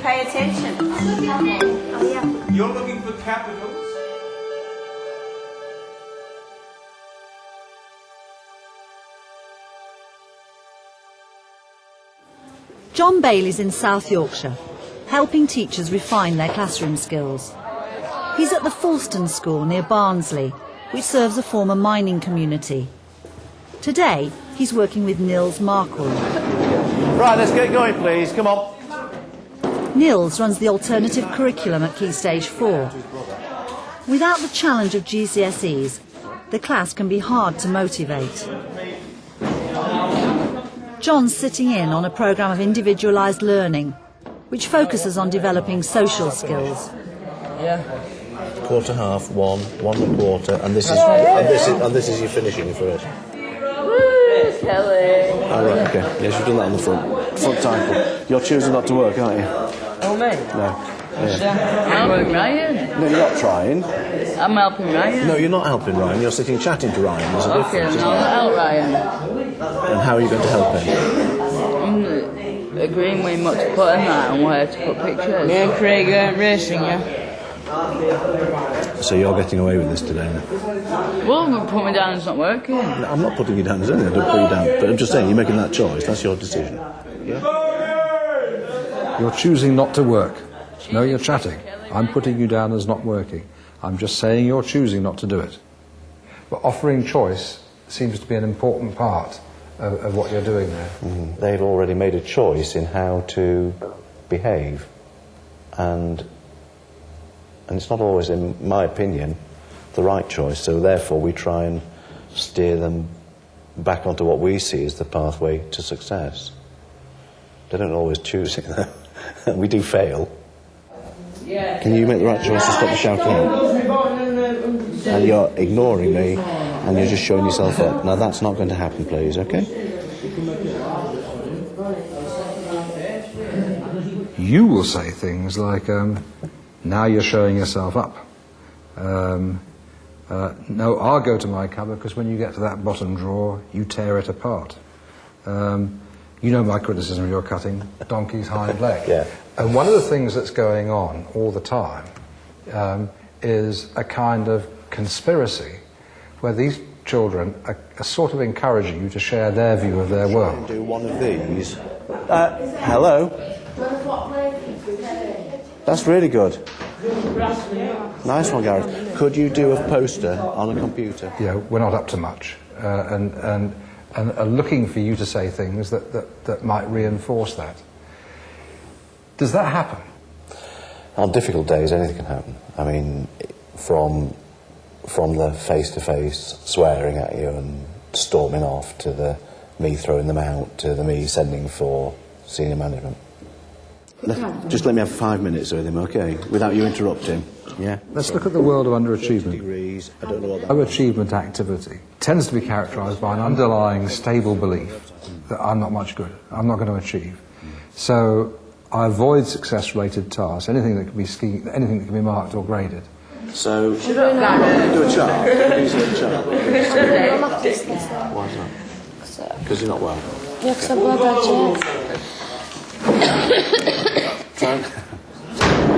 pay attention. Oh, yeah. You're looking for capitals? John Bailey's in South Yorkshire, helping teachers refine their classroom skills. He's at the Fulston School near Barnsley, which serves a former mining community. Today, he's working with Nils Markwood. Right, let's get going, please. Come on. Nils runs the alternative curriculum at Key Stage 4. Without the challenge of GCSEs, the class can be hard to motivate. John's sitting in on a programme of individualised learning, which focuses on developing social skills. Yeah. Quarter half, 1, 1 1/4, and this is your finishing for it. Woo, Kelly. Oh, right, okay. Yes, you've done that on the front title. You're choosing not to work, aren't you? Oh, me? No. Yeah. I'm helping Ryan. No, you're not trying. I'm helping Ryan. No, you're not helping Ryan. You're sitting chatting to Ryan. There's a Okay, difference. no, I'll help Ryan. And how are you going to help him? I'm agreeing with him what to put in that and where to put pictures. Me and Craig aren't racing, yeah? So you're getting away with this today now? Well, put me down, it's not working. No, I'm not putting you down as anything. I don't put you down. But I'm just saying, you're making that choice. That's your decision. Yeah? You're choosing not to work. No, you're chatting. I'm putting you down as not working. I'm just saying you're choosing not to do it. But offering choice seems to be an important part of what you're doing there. They've already made a choice in how to behave. And it's not always, in my opinion, the right choice. So therefore we try and steer them back onto what we see as the pathway to success. They don't always choose it, though. We do fail. Can you make the right choice to stop the shouting out? And you're ignoring me, and you're just showing yourself up. Now that's not going to happen, please, okay? You will say things like, now you're showing yourself up. No, I'll go to my cupboard because when you get to that bottom drawer, you tear it apart. You know my criticism of your cutting, donkey's hind leg. Yeah. And one of the things that's going on all the time is a kind of conspiracy where these children are sort of encouraging you to share their view of their world. Do one of these. Hello? That's really good. Nice one, Gareth. Could you do a poster on a computer? You know, we're not up to much, and are looking for you to say things that might reinforce that. Does that happen? On difficult days, anything can happen. I mean, from the face-to-face swearing at you and storming off to the me throwing them out to the me sending for senior management. Just let me have 5 minutes with him, okay? Without you interrupting. Yeah. Let's look at the world of underachievement. Degrees. I don't know what that Low-achievement activity tends to be characterised by an underlying stable belief that I'm not much good, I'm not going to achieve. So I avoid success-related tasks, anything that can be marked or graded. So, do a chart. These are a chart. Why is that? Because you're not well. Yeah, because I'm blood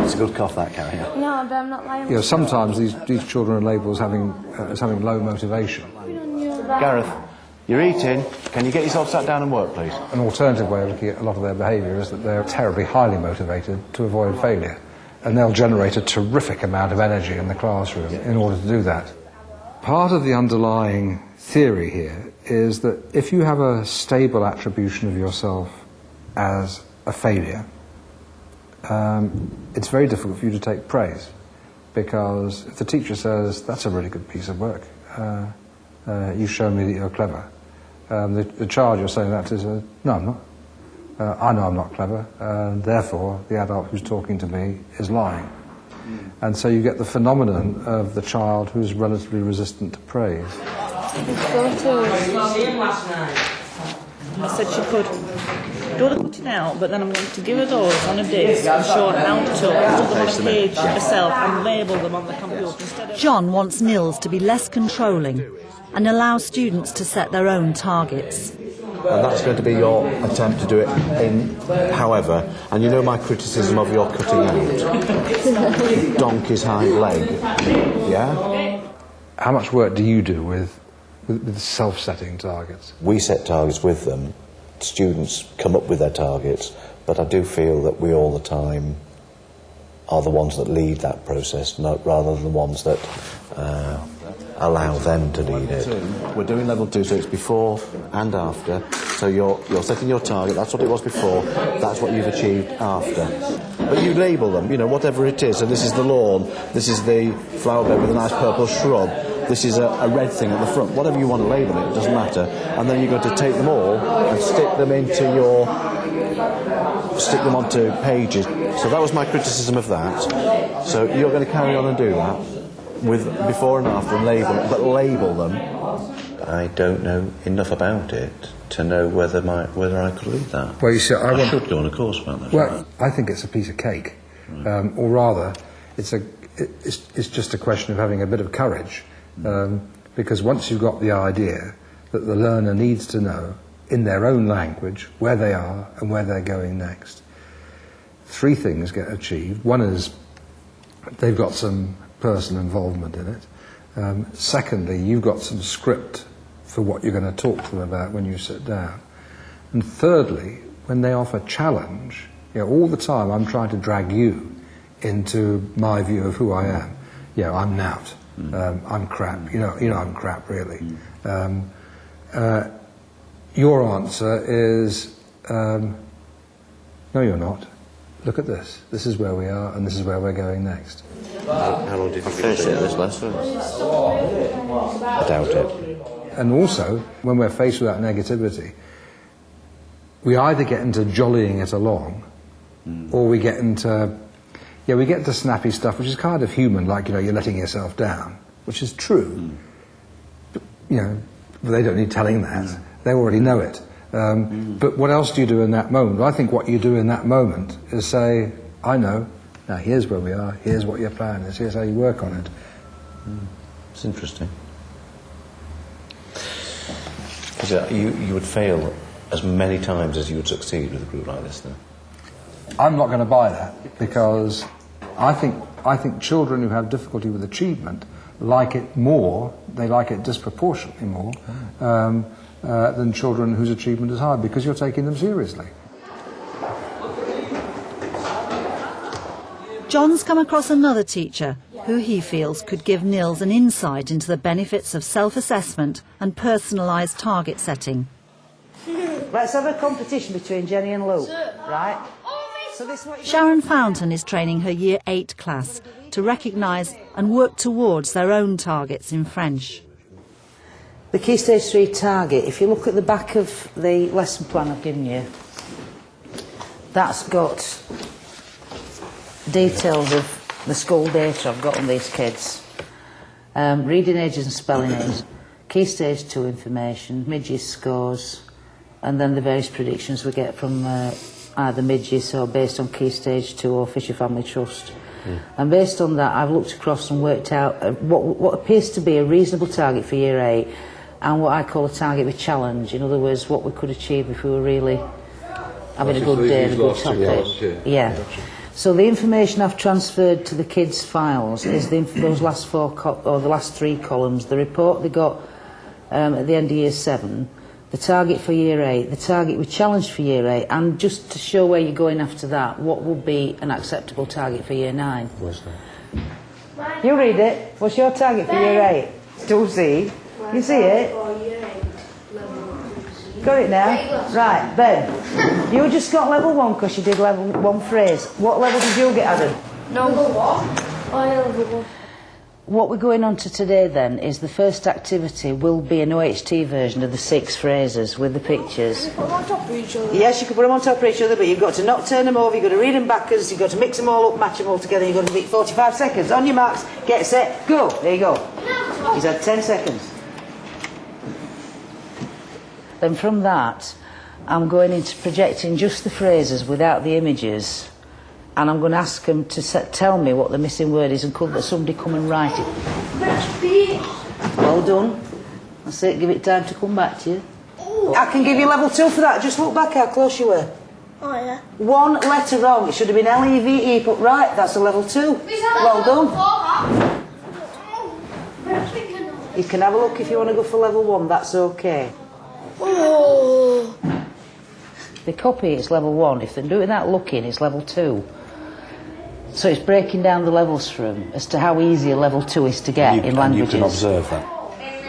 It's a good cough, that, Carrie. No, but I'm not lying. You know, sometimes these children are labelled as having low motivation. Gareth, you're eating. Can you get yourself sat down and work, please? An alternative way of looking at a lot of their behaviour is that they're terribly highly motivated to avoid failure. And they'll generate a terrific amount of energy in the classroom in order to do that. Part of the underlying theory here is that if you have a stable attribution of yourself as a failure, it's very difficult for you to take praise, because if the teacher says, that's a really good piece of work, you've shown me that you're clever, the child you're saying that to says, no, I'm not. I know I'm not clever, and therefore the adult who's talking to me is lying. And so you get the phenomenon of the child who's relatively resistant to praise. I said she could do the cutting out, but then I'm going to give her those on a disc and show her how to put them on a page herself and label them on the computer instead of... John wants Nils to be less controlling and allow students to set their own targets. And that's going to be your attempt to do it in, however, and you know my criticism of your cutting out. Donkey's hind leg. Yeah? How much work do you do with self-setting targets? We set targets with them. Students come up with their targets, but I do feel that we all the time are the ones that lead that process, rather than the ones that allow them to lead it. We're doing level 2, so it's before and after. So you're setting your target, that's what it was before, that's what you've achieved after. But you label them, you know, whatever it is. So this is the lawn, this is the flower bed with a nice purple shrub, this is a red thing at the front. Whatever you want to label it, it doesn't matter. And then you're going to take them all and stick them onto pages. So that was my criticism of that. So you're going to carry on and do that with before and after and label them. I don't know enough about it to know whether I could lead that. Well, you see, I should go on a course about that. Well, I think it's a piece of cake, or rather, it's just a question of having a bit of courage, because once you've got the idea that the learner needs to know in their own language where they are and where they're going next, 3 things get achieved. One is they've got some personal involvement in it. Secondly, you've got some script for what you're going to talk to them about when you sit down. And thirdly, when they offer challenge, you know, all the time I'm trying to drag you into my view of who I am. You know, I'm Nout. I'm crap. You know, I'm crap, really. Your answer is, no, you're not. Look at this. This is where we are, and this is where we're going next. How long did you finish it this lesson? I doubt it. And also, when we're faced with that negativity, we either get into jollying it along, or we get into snappy stuff, which is kind of human, like, you know, you're letting yourself down, which is true. But, you know, they don't need telling that. They already know it. But what else do you do in that moment? I think what you do in that moment is say, I know, now here's where we are, here's what your plan is, here's how you work on it. It's interesting. Because you would fail as many times as you would succeed with a group like this, though. I'm not going to buy that, because I think children who have difficulty with achievement like it more, they like it disproportionately more, than children whose achievement is high, because you're taking them seriously. John's come across another teacher who he feels could give Nils an insight into the benefits of self-assessment and personalised target setting. Let's have a competition between Jenny and Lou, right? So this what Sharon Fountain is training her Year 8 class to recognise and work towards their own targets in French. The Key Stage 3 target, if you look at the back of the lesson plan I've given you, that's got details of the school data I've got on these kids. Reading ages and spelling ages, Key Stage 2 information, mid-year scores, and then the various predictions we get from either mid-year or based on Key Stage 2 or Fisher Family Trust. And based on that, I've looked across and worked out what appears to be a reasonable target for Year 8 and what I call a target with challenge. In other words, what we could achieve if we were really having a good day and a good topic. Yeah. So the information I've transferred to the kids' files is those last the last 3 columns, the report they got at the end of Year 7, the target for Year 8, the target with challenge for Year 8, and just to show where you're going after that, what would be an acceptable target for Year 9. Where's that? You read it. What's your target for Year 8? 2C. You see it? Got it now? Right, Ben. You just got level 1 because you did level 1 phrase. What level did you get, Adam? No. Level 1. What we're going on to today then is the first activity will be an OHT version of the 6 phrases with the pictures. Put them on top of each other. Yes, you can put them on top of each other, but you've got to not turn them over, you've got to read them backwards, you've got to mix them all up, match them all together, you've got to beat 45 seconds. On your marks, get set, go. There you go. He's had 10 seconds. Then from that, I'm going into projecting just the phrases without the images, and I'm going to ask them to tell me what the missing word is, and could somebody come and write it. Well done. That's it, give it time to come back to you. I can give you level 2 for that. Just look back how close you were. Oh, yeah. One letter wrong. It should have been L-E-V-E, but right, that's a level 2. Well done. You can have a look if you want to go for level 1, that's okay. Oh. They copy it's level 1. If they're doing that looking, it's level 2. So it's breaking down the levels for them as to how easy a level 2 is to get in languages. And you can observe that.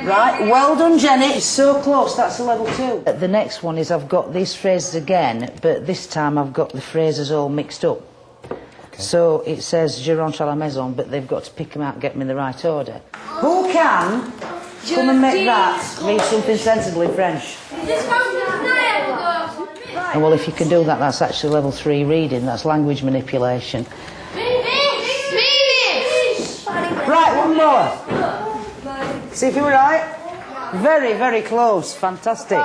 Right, well done, Jenny. It's so close, that's a level 2. The next one is I've got these phrases again, but this time I've got the phrases all mixed up. Okay. So it says je rentre à la maison, but they've got to pick them out and get them in the right order. Who can come and make that read something sensible in French? And well, if you can do that, that's actually level 3 reading. That's language manipulation. Right, one more. See if you were right. Very, very close. Fantastic.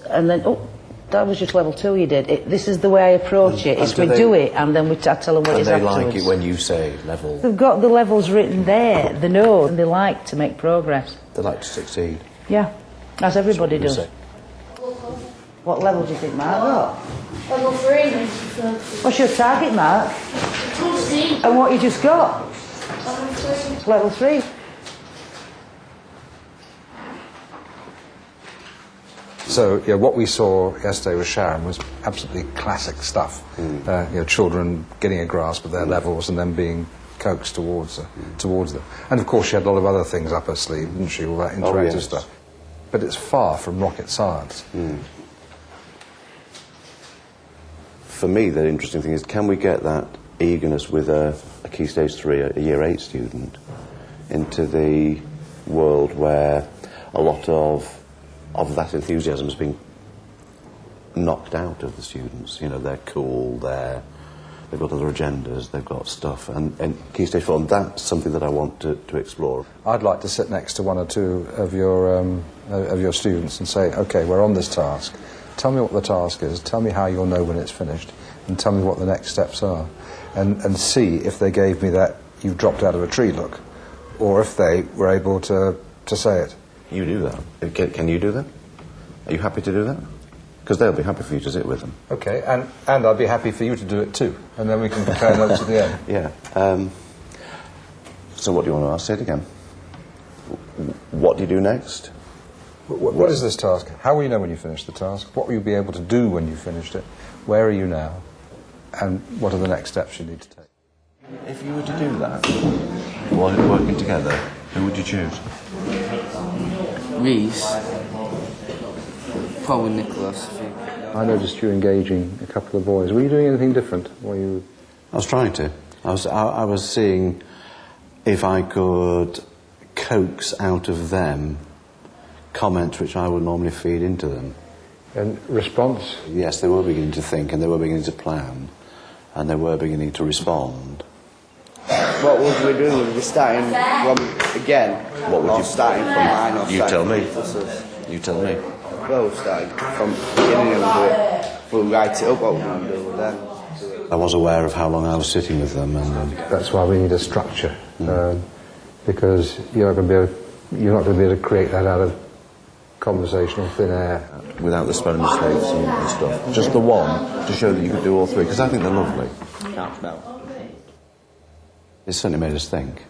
And then, oh, that was just level 2 you did. This is the way I approach it. It's we do it, and then I tell them what it is afterwards. And they like it when you say level? They've got the levels written there, they know, and they like to make progress. They like to succeed. Yeah, as everybody does. Say. What level do you think Mark got? Level 3. What's your target, Mark? 2C. And what you just got? Level 3. It's level 3. So, yeah, what we saw yesterday with Sharon was absolutely classic stuff. Children getting a grasp of their levels and then being coaxed towards them. And of course she had a lot of other things up her sleeve, didn't she, all that interactive stuff. But it's far from rocket science. For me, the interesting thing is, can we get that eagerness with a Key Stage 3, a Year 8 student, into the world where a lot of that enthusiasm has been knocked out of the students. You know, they're cool, they've got other agendas, they've got stuff. And Key Stage 4, and that's something that I want to explore. I'd like to sit next to one or two of your students and say, OK, we're on this task. Tell me what the task is, tell me how you'll know when it's finished, and tell me what the next steps are. And see if they gave me that you've dropped out of a tree look, or if they were able to say it. You do that. Can you do that? Are you happy to do that? Because they'll be happy for you to sit with them. OK, and I'd be happy for you to do it too, and then we can compare notes at the end. Yeah. So what do you want to ask? Say it again. What do you do next? What is this task? How will you know when you finish the task? What will you be able to do when you finished it? Where are you now? And what are the next steps you need to take? If you were to do that, while working together, who would you choose? Reese. Probably Nicholas. I noticed you engaging a couple of boys. Were you doing anything different? I was trying to. I was seeing if I could coax out of them comments which I would normally feed into them. And response? Yes, they were beginning to think, and they were beginning to plan, and they were beginning to respond. What would we do? Would we starting from again? What would you starting from mine? Or You tell me. Pluses? You tell me. Well, we're starting from the beginning and we'll write it up what we're going to do then. I was aware of how long I was sitting with them, and That's why we need a structure, because you're not going to be able to create that out of conversational thin air. without the spelling mistakes and stuff. Just the one to show that you could do all three, because I think they're lovely. Can't spell. It certainly made us think.